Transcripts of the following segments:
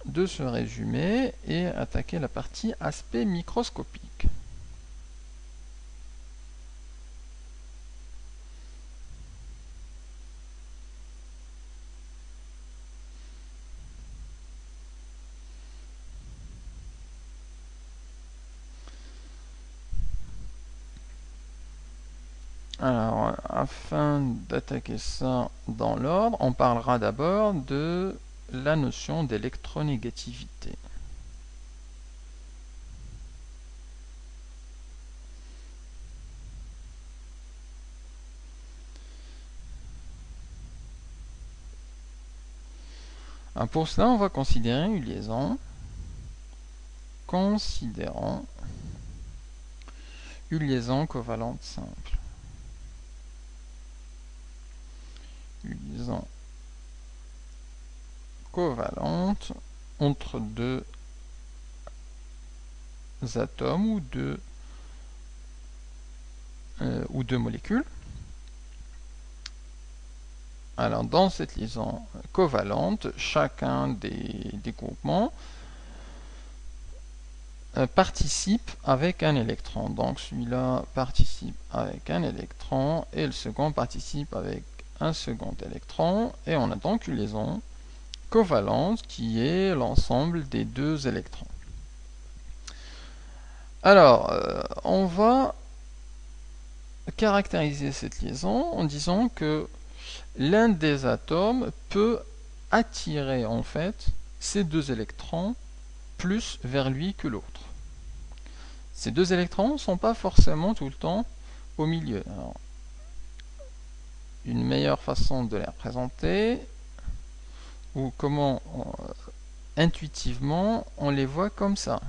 de ce résumé et attaquer la partie aspect microscopique. Alors, afin d'attaquer ça dans l'ordre, on parlera d'abord de la notion d'électronégativité. Alors pour cela, on va considérer une liaison. Considérons une liaison covalente simple. Une liaison covalente entre deux atomes ou deux molécules. Alors dans cette liaison covalente, chacun des groupements participe avec un électron. Donc celui-là participe avec un électron et le second participe avec un second électron. Et on a donc une liaison covalente qui est l'ensemble des deux électrons. Alors, on va caractériser cette liaison en disant que l'un des atomes peut attirer en fait ces deux électrons plus vers lui que l'autre. Ces deux électrons ne sont pas forcément tout le temps au milieu. Alors, une meilleure façon de les représenter, ou comment intuitivement on les voit comme ça,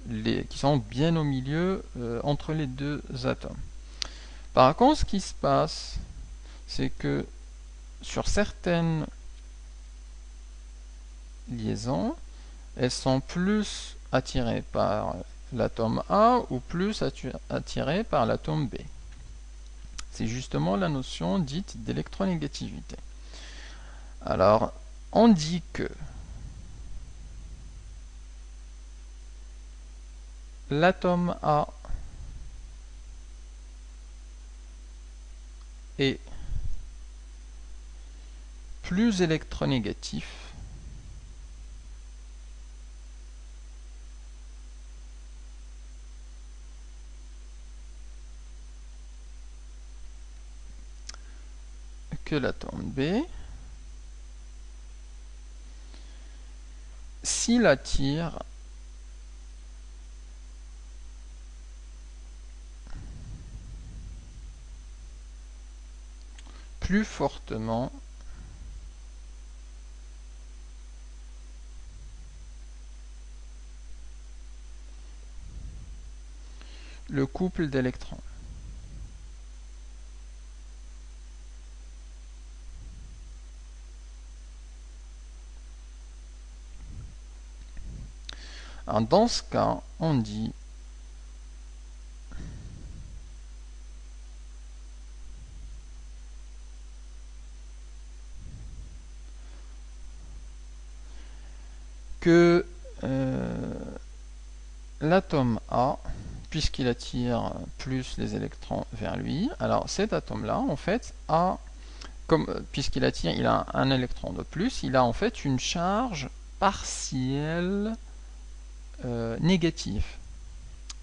qui sont bien au milieu entre les deux atomes. Par contre, ce qui se passe, c'est que sur certaines liaisons, elles sont plus attirées par l'atome A ou plus attirées par l'atome B. C'est justement la notion dite d'électronégativité. Alors, on dit que l'atome A est plus électronégatif que l'atome B s'il attire plus fortement le couple d'électrons. Alors, dans ce cas, on dit que l'atome A, puisqu'il attire plus les électrons vers lui, alors cet atome-là, en fait, puisqu'il attire, il a un électron de plus, il a en fait une charge partielle négative,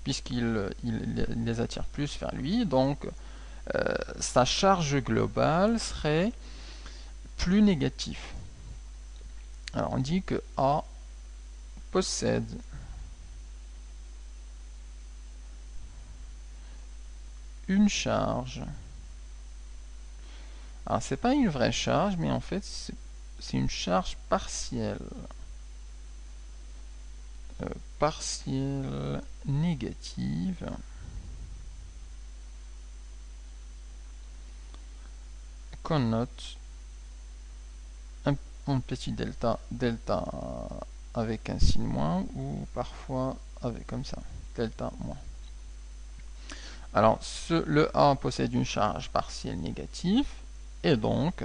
puisqu'il les attire plus vers lui, donc sa charge globale serait plus négative. Alors on dit que A possède une charge. Alors c'est pas une vraie charge, mais en fait c'est une charge partielle. Partielle négative qu'on note un petit delta avec un signe moins ou parfois avec comme ça, delta moins. Alors le A possède une charge partielle négative et donc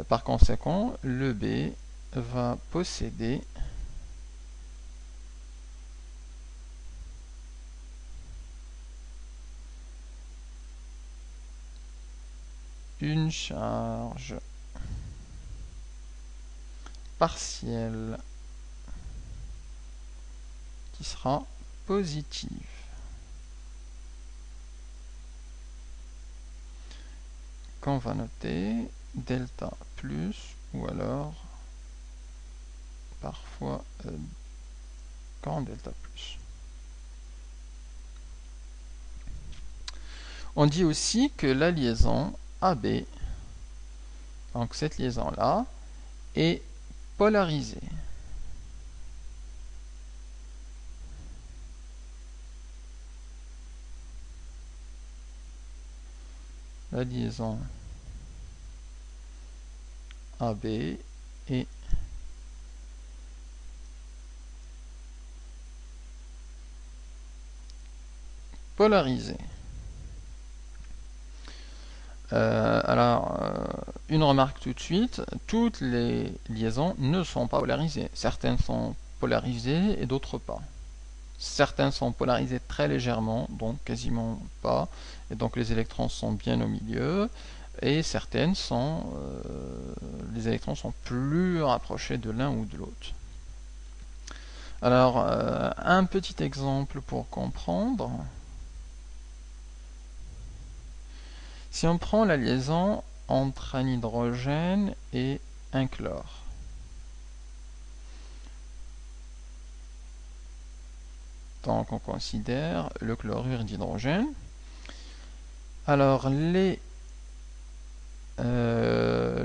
par conséquent le B va posséder une charge partielle qui sera positive. Qu'on va noter delta plus ou alors parfois grand delta plus. On dit aussi que la liaison AB, donc cette liaison-là, est polarisée. La liaison AB est polarisée. Une remarque tout de suite, toutes les liaisons ne sont pas polarisées. Certaines sont polarisées et d'autres pas. Certaines sont polarisées très légèrement, donc quasiment pas, et donc les électrons sont bien au milieu, et certaines sont, les électrons sont plus rapprochés de l'un ou de l'autre. Alors, un petit exemple pour comprendre. Si on prend la liaison entre un hydrogène et un chlore, donc on considère le chlorure d'hydrogène. Alors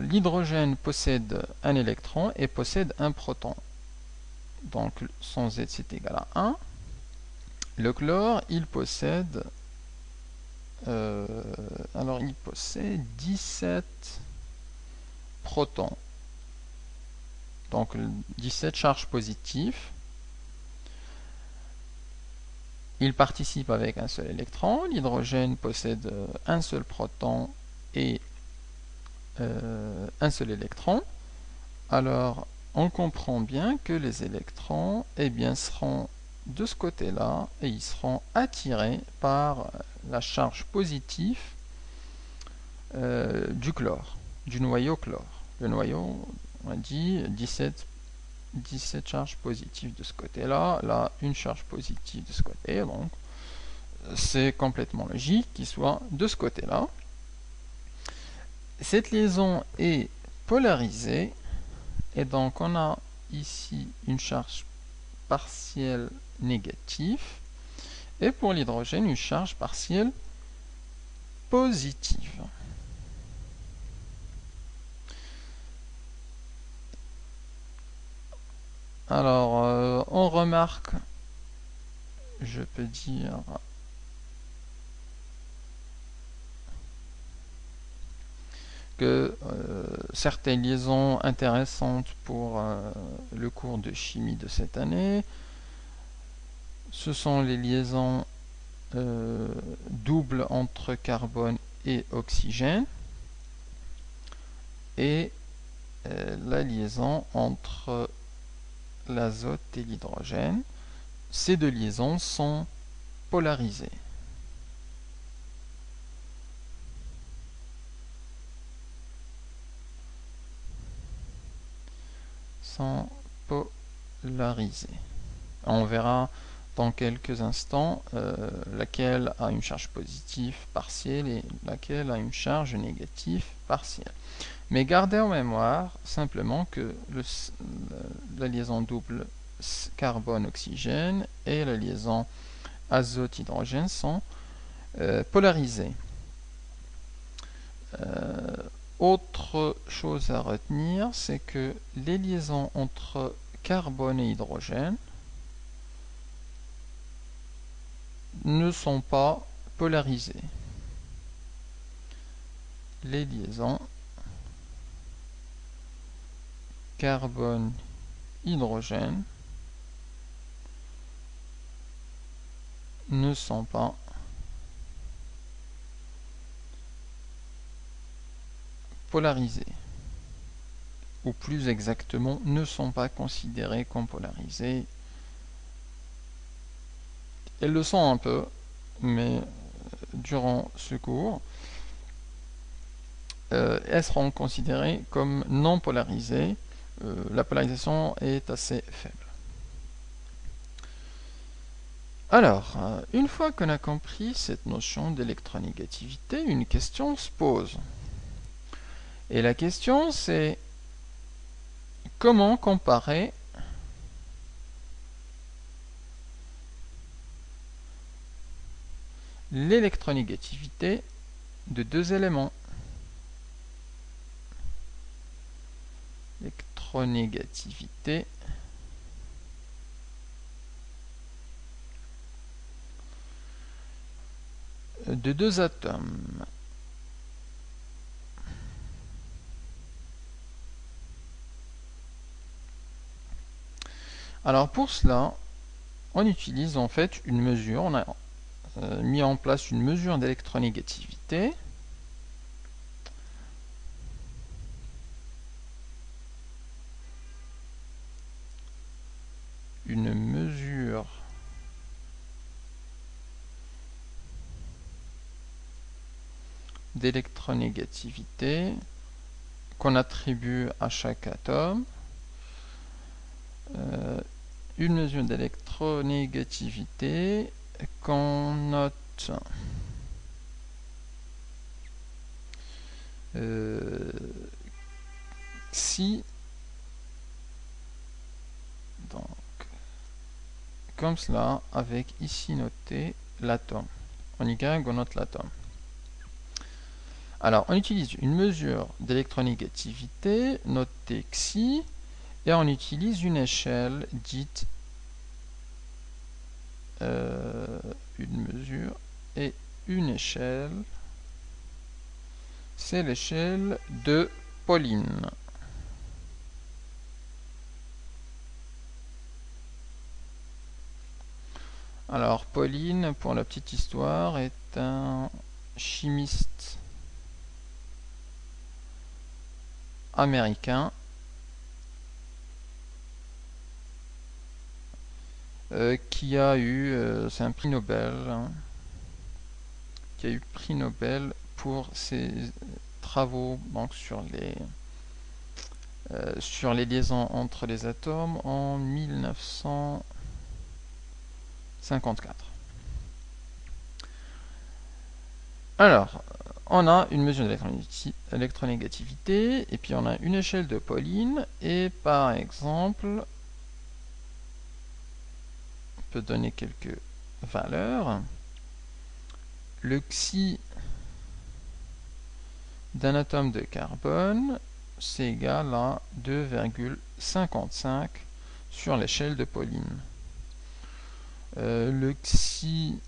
l'hydrogène possède un électron et possède un proton. Donc son Z c'est égal à 1. Le chlore, il possède il possède 17 protons. Donc 17 charges positives. Il participe avec un seul électron. L'hydrogène possède un seul proton et un seul électron. Alors, on comprend bien que les électrons seront de ce côté-là et ils seront attirés par la charge positive du chlore, du noyau chlore. Le noyau, on a dit 17 charges positives de ce côté-là, là une charge positive de ce côté, donc c'est complètement logique qu'il soit de ce côté-là. Cette liaison est polarisée et donc on a ici une charge partielle négative et pour l'hydrogène une charge partielle positive. Alors on remarque, je peux dire que certaines liaisons intéressantes pour le cours de chimie de cette année, ce sont les liaisons doubles entre carbone et oxygène et la liaison entre l'azote et l'hydrogène. Ces deux liaisons sont polarisées. On verra dans quelques instants laquelle a une charge positive partielle et laquelle a une charge négative partielle. Mais gardez en mémoire simplement que la liaison double carbone-oxygène et la liaison azote-hydrogène sont polarisées. Autre chose à retenir, c'est que les liaisons entre carbone et hydrogène ne sont pas polarisées. Les liaisons carbone-hydrogène ne sont pas polarisées ou plus exactement, ne sont pas considérées comme polarisées. Elles le sont un peu, mais durant ce cours, elles seront considérées comme non polarisées. La polarisation est assez faible. Alors, une fois qu'on a compris cette notion d'électronégativité, une question se pose. Et la question c'est comment comparer l'électronégativité de deux éléments. Électronégativité de deux atomes. Alors pour cela, on utilise en fait une mesure, on a mis en place une mesure d'électronégativité. Une mesure d'électronégativité qu'on attribue à chaque atome. Une mesure d'électronégativité qu'on note si, donc comme cela, avec ici noté l'atome. En Y, on note l'atome. Alors, on utilise une mesure d'électronégativité notée xi, et on utilise une échelle dite une mesure et une échelle, c'est l'échelle de Pauling. Alors Pauling, pour la petite histoire, est un chimiste américain qui a eu, c'est un prix Nobel, hein, qui a eu prix Nobel pour ses travaux donc, sur les liaisons entre les atomes en 1954. Alors, on a une mesure d'électronégativité et puis on a une échelle de Pauling et par exemple, on peut donner quelques valeurs. Le xi d'un atome de carbone, c'est égal à 2,55 sur l'échelle de Pauling. Le xi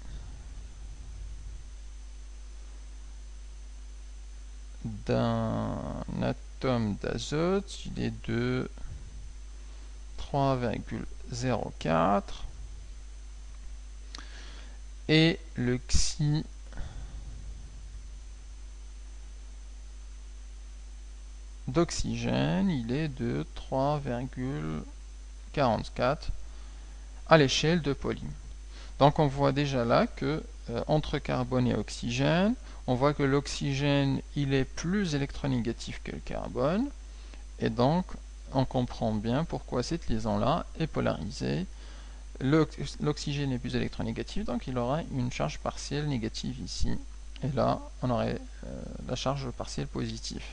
d'un atome d'azote, il est de 3,04 et le xi d'oxygène, il est de 3,44 à l'échelle de Pauling. Donc on voit déjà là que entre carbone et oxygène, on voit que l'oxygène il est plus électronégatif que le carbone et donc on comprend bien pourquoi cette liaison là est polarisée. L'oxygène est plus électronégatif, donc il aura une charge partielle négative ici et là on aurait la charge partielle positive.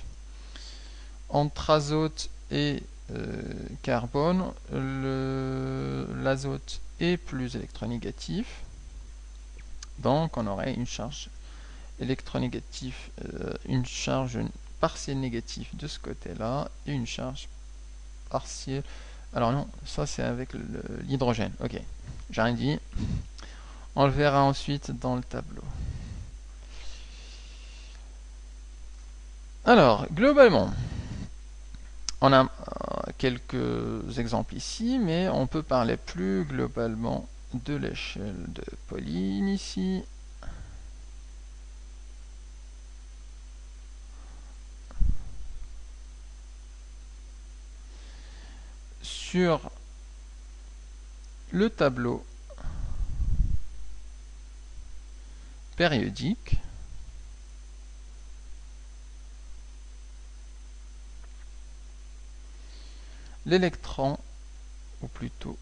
Entre azote et carbone, l'azote est plus électronégatif, donc on aurait une charge électronégative, une charge partielle négative de ce côté-là et une charge partielle. Alors non, ça c'est avec l'hydrogène. Ok, j'ai rien dit. On le verra ensuite dans le tableau. Alors, globalement, on a quelques exemples ici, mais on peut parler plus globalement de l'échelle de Pauling ici. sur le tableau périodique, l'électron, ou plutôt